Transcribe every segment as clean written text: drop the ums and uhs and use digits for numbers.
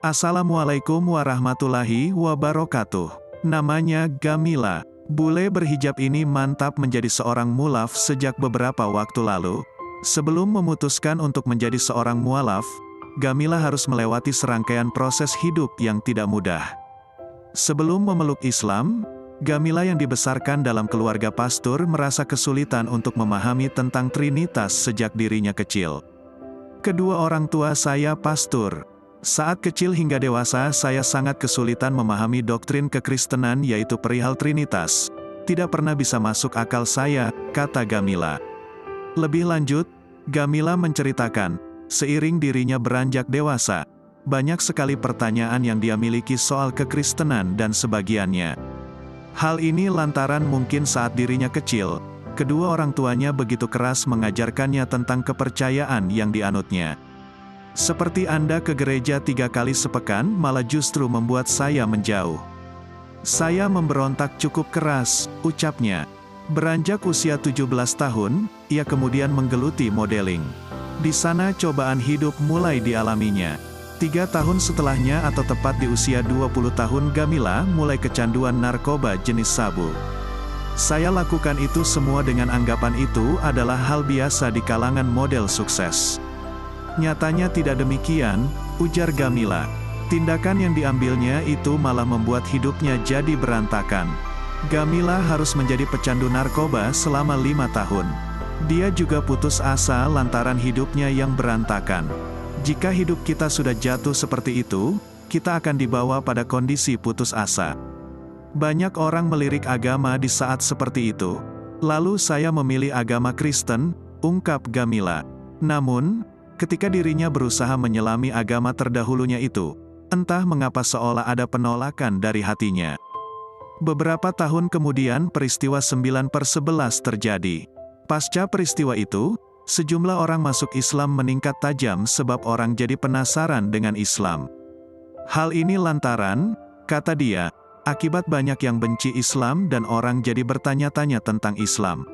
Assalamualaikum warahmatullahi wabarakatuh. Namanya Gamila. Bule berhijab ini mantap menjadi seorang mulaf sejak beberapa waktu lalu. Sebelum memutuskan untuk menjadi seorang mualaf, Gamila harus melewati serangkaian proses hidup yang tidak mudah. Sebelum memeluk Islam, Gamila yang dibesarkan dalam keluarga pastor merasa kesulitan untuk memahami tentang Trinitas sejak dirinya kecil. Kedua orang tua saya pastor. Saat kecil hingga dewasa saya sangat kesulitan memahami doktrin kekristenan yaitu perihal Trinitas. Tidak pernah bisa masuk akal saya, kata Gamila. Lebih lanjut, Gamila menceritakan, seiring dirinya beranjak dewasa, banyak sekali pertanyaan yang dia miliki soal kekristenan dan sebagiannya. Hal ini lantaran mungkin saat dirinya kecil, kedua orang tuanya begitu keras mengajarkannya tentang kepercayaan yang dianutnya. Seperti Anda ke gereja 3 kali sepekan malah justru membuat saya menjauh. Saya memberontak cukup keras, ucapnya. Beranjak usia 17 tahun, ia kemudian menggeluti modeling. Di sana cobaan hidup mulai dialaminya. 3 tahun setelahnya atau tepat di usia 20 tahun Gamila mulai kecanduan narkoba jenis sabu. Saya lakukan itu semua dengan anggapan itu adalah hal biasa di kalangan model sukses. Nyatanya tidak demikian, ujar Gamila. Tindakan yang diambilnya itu malah membuat hidupnya jadi berantakan. Gamila harus menjadi pecandu narkoba selama 5 tahun. Dia juga putus asa lantaran hidupnya yang berantakan. Jika hidup kita sudah jatuh seperti itu, kita akan dibawa pada kondisi putus asa. Banyak orang melirik agama di saat seperti itu. Lalu saya memilih agama Kristen, ungkap Gamila. Namun, ketika dirinya berusaha menyelami agama terdahulunya itu, entah mengapa seolah ada penolakan dari hatinya. Beberapa tahun kemudian peristiwa 9/11 terjadi. Pasca peristiwa itu, sejumlah orang masuk Islam meningkat tajam sebab orang jadi penasaran dengan Islam. Hal ini lantaran, kata dia, akibat banyak yang benci Islam dan orang jadi bertanya-tanya tentang Islam.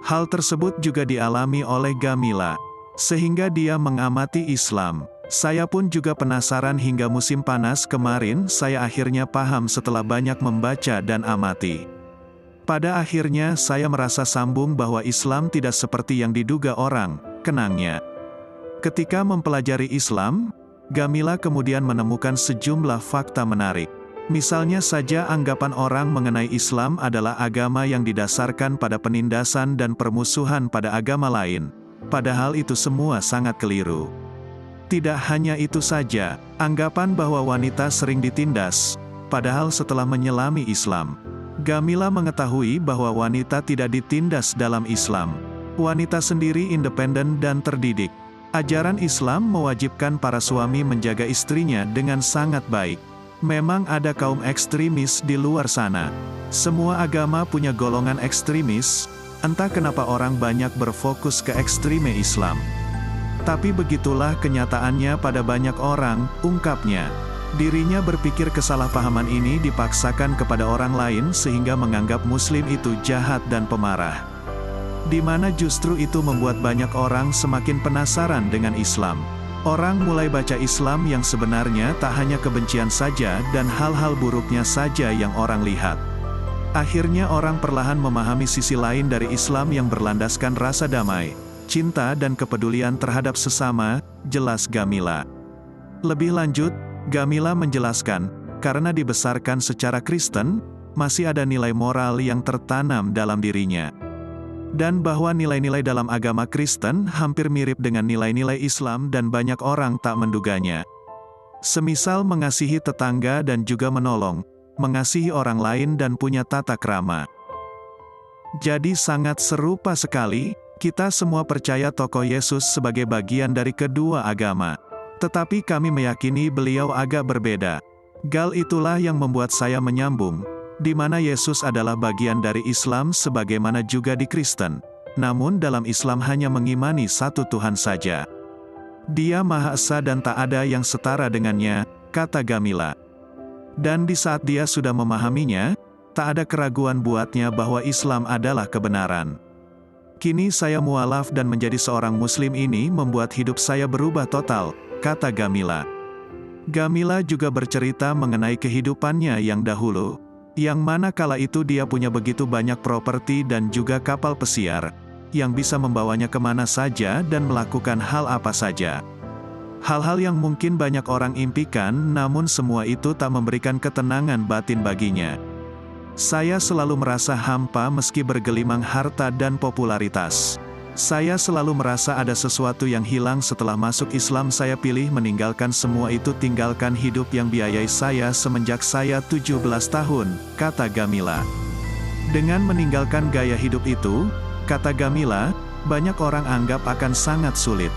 Hal tersebut juga dialami oleh Gamila. Sehingga dia mengamati Islam. Saya pun juga penasaran hingga musim panas kemarin saya akhirnya paham setelah banyak membaca dan amati. Pada akhirnya saya merasa sambung bahwa Islam tidak seperti yang diduga orang, kenangnya. Ketika mempelajari Islam, Gamila kemudian menemukan sejumlah fakta menarik. Misalnya saja anggapan orang mengenai Islam adalah agama yang didasarkan pada penindasan dan permusuhan pada agama lain. Padahal itu semua sangat keliru. Tidak hanya itu saja, anggapan bahwa wanita sering ditindas, padahal setelah menyelami Islam, Gamila mengetahui bahwa wanita tidak ditindas dalam Islam. Wanita sendiri independen dan terdidik. Ajaran Islam mewajibkan para suami menjaga istrinya dengan sangat baik. Memang ada kaum ekstremis di luar sana. Semua agama punya golongan ekstremis. Entah kenapa orang banyak berfokus ke ekstreme Islam. Tapi begitulah kenyataannya pada banyak orang, ungkapnya. Dirinya berpikir kesalahpahaman ini dipaksakan kepada orang lain sehingga menganggap Muslim itu jahat dan pemarah. Di mana justru itu membuat banyak orang semakin penasaran dengan Islam. Orang mulai baca Islam yang sebenarnya tak hanya kebencian saja dan hal-hal buruknya saja yang orang lihat. Akhirnya orang perlahan memahami sisi lain dari Islam yang berlandaskan rasa damai, cinta dan kepedulian terhadap sesama, jelas Gamila. Lebih lanjut, Gamila menjelaskan, karena dibesarkan secara Kristen, masih ada nilai moral yang tertanam dalam dirinya. Dan bahwa nilai-nilai dalam agama Kristen hampir mirip dengan nilai-nilai Islam dan banyak orang tak menduganya. Semisal mengasihi tetangga dan juga menolong, mengasihi orang lain dan punya tata krama. Jadi sangat serupa sekali, kita semua percaya tokoh Yesus sebagai bagian dari kedua agama. Tetapi kami meyakini beliau agak berbeda. Gal itulah yang membuat saya menyambung, di mana Yesus adalah bagian dari Islam sebagaimana juga di Kristen. Namun dalam Islam hanya mengimani satu Tuhan saja. Dia Maha Esa dan tak ada yang setara dengannya, kata Gamila. Dan di saat dia sudah memahaminya, tak ada keraguan buatnya bahwa Islam adalah kebenaran. Kini saya mualaf dan menjadi seorang Muslim ini membuat hidup saya berubah total, kata Gamila. Gamila juga bercerita mengenai kehidupannya yang dahulu, yang mana kala itu dia punya begitu banyak properti dan juga kapal pesiar, yang bisa membawanya kemana saja dan melakukan hal apa saja. Hal-hal yang mungkin banyak orang impikan, namun semua itu tak memberikan ketenangan batin baginya. Saya selalu merasa hampa meski bergelimang harta dan popularitas. Saya selalu merasa ada sesuatu yang hilang setelah masuk Islam. Saya pilih meninggalkan semua itu, tinggalkan hidup yang biayai saya semenjak saya 17 tahun, kata Gamila. Dengan meninggalkan gaya hidup itu, kata Gamila, banyak orang anggap akan sangat sulit.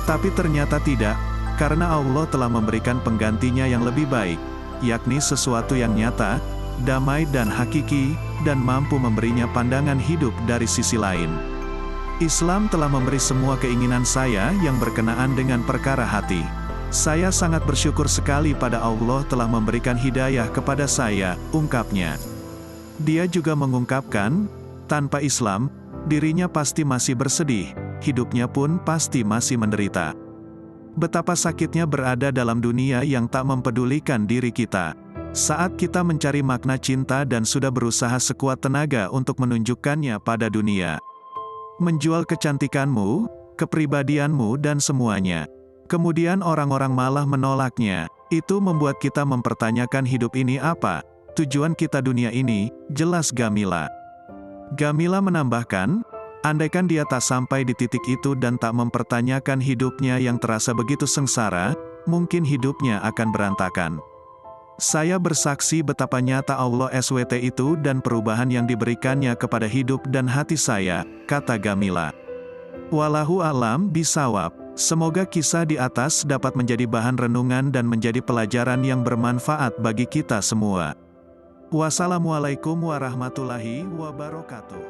Tapi ternyata tidak, karena Allah telah memberikan penggantinya yang lebih baik, yakni sesuatu yang nyata, damai dan hakiki, dan mampu memberinya pandangan hidup dari sisi lain. Islam telah memberi semua keinginan saya yang berkenaan dengan perkara hati. Saya sangat bersyukur sekali pada Allah telah memberikan hidayah kepada saya, ungkapnya. Dia juga mengungkapkan, tanpa Islam, dirinya pasti masih bersedih, hidupnya pun pasti masih menderita. Betapa sakitnya berada dalam dunia yang tak mempedulikan diri kita. Saat kita mencari makna cinta dan sudah berusaha sekuat tenaga untuk menunjukkannya pada dunia. Menjual kecantikanmu, kepribadianmu dan semuanya. Kemudian orang-orang malah menolaknya. Itu membuat kita mempertanyakan hidup ini apa? Tujuan kita dunia ini, jelas Gamila. Gamila menambahkan, andaikan dia tak sampai di titik itu dan tak mempertanyakan hidupnya yang terasa begitu sengsara, mungkin hidupnya akan berantakan. Saya bersaksi betapa nyata Allah SWT itu dan perubahan yang diberikannya kepada hidup dan hati saya, kata Gamila. Wallahu a'lam bishawab. Semoga kisah di atas dapat menjadi bahan renungan dan menjadi pelajaran yang bermanfaat bagi kita semua. Wassalamualaikum warahmatullahi wabarakatuh.